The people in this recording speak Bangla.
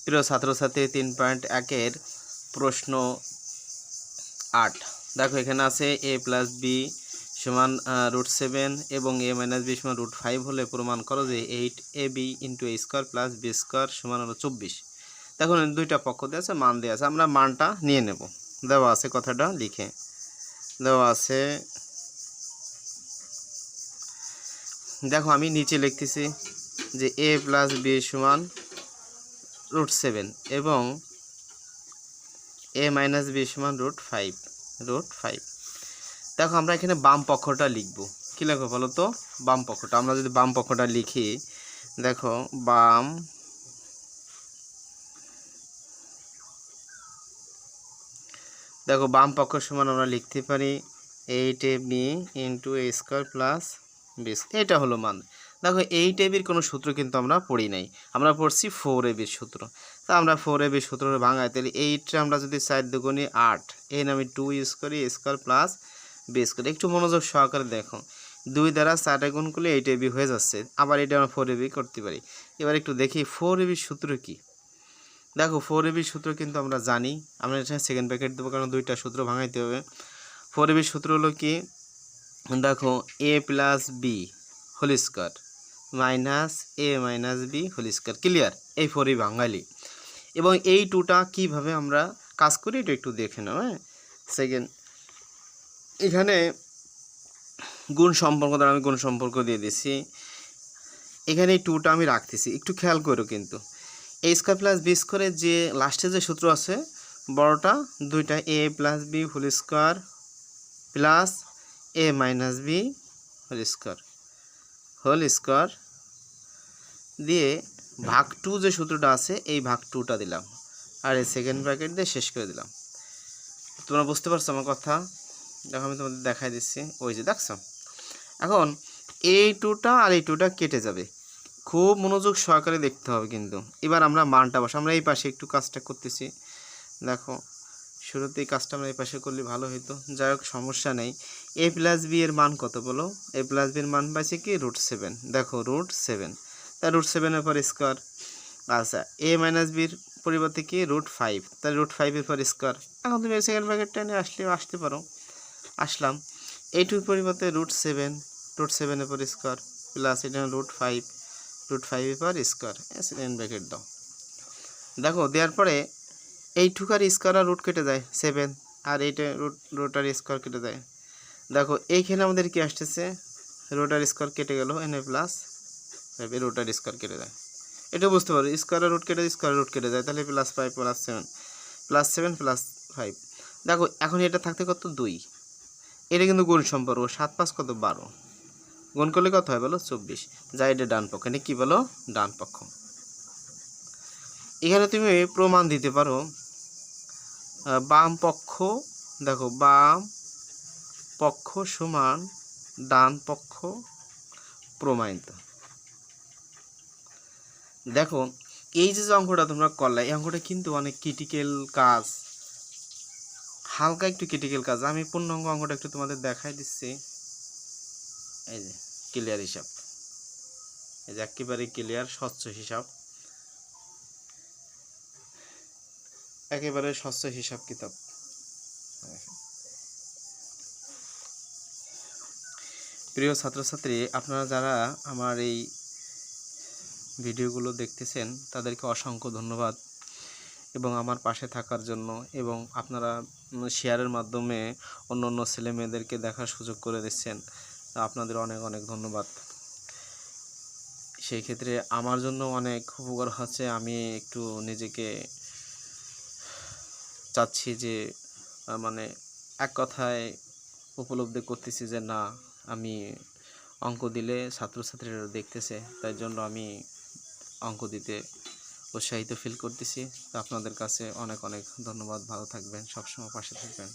প্রিয় ছাত্রছাত্রী 3.1 প্রশ্ন 8 দেখো এখানে আছে a + b সমান √7 এবং a - b সমান √5 হলে প্রমাণ করো যে 8ab * a² + b² সমান হলো 24। দেখো দুইটা পক্ষ দিয়ে আছে, মান দেওয়া আছে, আমরা মানটা নিয়ে নেব। দেওয়া আছে, কথাটা লিখে দেওয়া আছে। দেখো আমি নিচে লিখতেছি যে a + b সমান √7 এবং a - b সমান √5। দেখো আমরা এখানে বাম পক্ষটা লিখব। কি লিখবো বলো তো? বাম পক্ষটা। আমরা যদি বাম পক্ষটা লিখি, দেখো বাম পক্ষ সমান আমরা লিখতে পারি 8ab * a² + b। এটা হলো মান। দেখো 8ab এর কোনো সূত্র কিন্তু আমরা পড়ি নাই, আমরা পড়ছি 4ab এর সূত্র। তা আমরা 4ab এর সূত্র ভাঙাই, তাহলে 8 আমরা যদি 4 দুগুণে 8, এই নামে 2 ইউজ করি, a² + b²। একটু মনোযোগ সহকারে দেখো, 2 দ্বারা 4 গুণ করলে 8ab হয়ে যাচ্ছে, আবার এটা আমরা 4ab করতে পারি। এবার একটু দেখি 4ab সূত্র কি। দেখো 4ab সূত্র কিন্তু আমরা জানি, আমরা এখানে সেকেন্ড ব্র্যাকেট দেবো কারণ দুইটা সূত্র ভাঙাইতে হবে। 4ab সূত্র হলো কি, দেখো a + b² - a - b²। Clear? এই 4ab ভাঙালি এবং এই টুটা কিভাবে আমরা কাজ করি এটা একটু দেখে নাও। হ্যাঁ, সেকেন্ড এখানে গুণ সম্পর্ক দ্বারা আমি গুণ সম্পর্ক দিয়ে দিছি। এখানে এই টুটা আমি রাখতেছি, একটু খেয়াল করো কিন্তু a² + b² যে লাস্টে যে সূত্র আছে বড়টা, দুইটা a + b² + a - b² দিয়ে ভাগ 2 যে সূত্রটা আছে এই ভাগ 2টা দিলাম, আর এই সেকেন্ড ব্র্যাকেট দিয়ে শেষ করে দিলাম। তোমরা বুঝতে পারছো আমার কথা? দেখো আমি তোমাদের দেখাই দিচ্ছি, ওই যে দেখছো। এখন এই টুটা আর এই টুটা কেটে যাবে, খুব মনোযোগ সহকারে দেখতে হবে কিন্তু। এবার আমরা মানটা বসে, আমরা এই পাশে একটু কাজটা করতেছি। দেখো শুরুতেই কাজটা আমরা এই পাশে করলে ভালো হতো, যাই হোক সমস্যা নেই। a + b এর মান কত বলো? a + b এর মান পাইছে কি √7। দেখো √7, তাই √7 এর পর স্কোয়ার। আচ্ছা a - b এর পরিবর্তে কি √5, তাই √5 এর পর স্কোয়ার। এখন তুমি সেকেন্ড ব্র্যাকেটটা নিয়ে আসতে পারো। আসলাম, এইটুর পরিবর্তে √7 এর পর স্কোয়ার প্লাস এটা √5 এর পর স্কোয়ার, সেকেন্ড ব্র্যাকেট দাও। দেখো দেওয়ার পরে এই টুকার স্কোয়ার আর রুট কেটে যায় 7, আর এইটা রুটার স্কোয়ার কেটে যায়। দেখো এইখানে আমাদের কি আসতেছে, রুটার স্কোয়ার কেটে গেল na প্লাস রুটার স্কোয়ার কেটে যায়। এটা বুঝতে পারো, স্কোয়ার রুট কেটে স্কোয়ার রুট কেটে যায়, তাহলে +5 + 7 +7 + 5। দেখো এখন এটা থাকতে কত 2, এটা কিন্তু গুণ সম্পর্ক, 7 5 কত 12, গুণ করলে কত হয় বলো 24, যা এটা ডান পক্ষ। এটা কি বলো? ডান পক্ষ। এখানে তুমি প্রমাণ দিতে পারো বাম পক্ষ, দেখো বাম পক্ষ সমান ডান পক্ষ প্রমাণিত। দেখো এই যে অঙ্কটা তোমরা করলে, এই অঙ্কটা কিন্তু অনেক ক্রিটিক্যাল কাজ, হালকা একটু ক্রিটিক্যাল কাজ। আমি পূর্ণাঙ্গ অঙ্কটা একটু তোমাদের দেখাই দিচ্ছি। এই যে ক্লিয়ার হিসাব, এই যে একেবারে ক্লিয়ার স্বচ্ছ হিসাব, একেবারে স্বচ্ছ হিসাব কিতাব। প্রিয় ছাত্রছাত্রী, আপনারা যারা আমার এই ভিডিওগুলো দেখতেছেন তাদেরকে অসংখ্য ধন্যবাদ এবং আমার পাশে থাকার জন্য, এবং আপনারা শেয়ারের মাধ্যমে অন্য অন্য ছেলে মেয়েদেরকে দেখার সুযোগ করে দিচ্ছেন, আপনাদের অনেক অনেক ধন্যবাদ। সেই ক্ষেত্রে আমার জন্য অনেক উপকার হচ্ছে। আমি একটু নিজেকে চাচ্ছি যে মানে এক কথায় উপলব্ধি করতেছি যে না, আমি অঙ্ক দিলে ছাত্রছাত্রীরা দেখতেছে, তাই জন্য আমি অঙ্ক দিতে উৎসাহিত ফিল করতেছি। তো আপনাদের কাছে অনেক অনেক ধন্যবাদ। ভালো থাকবেন, সবসময় পাশে থাকবেন।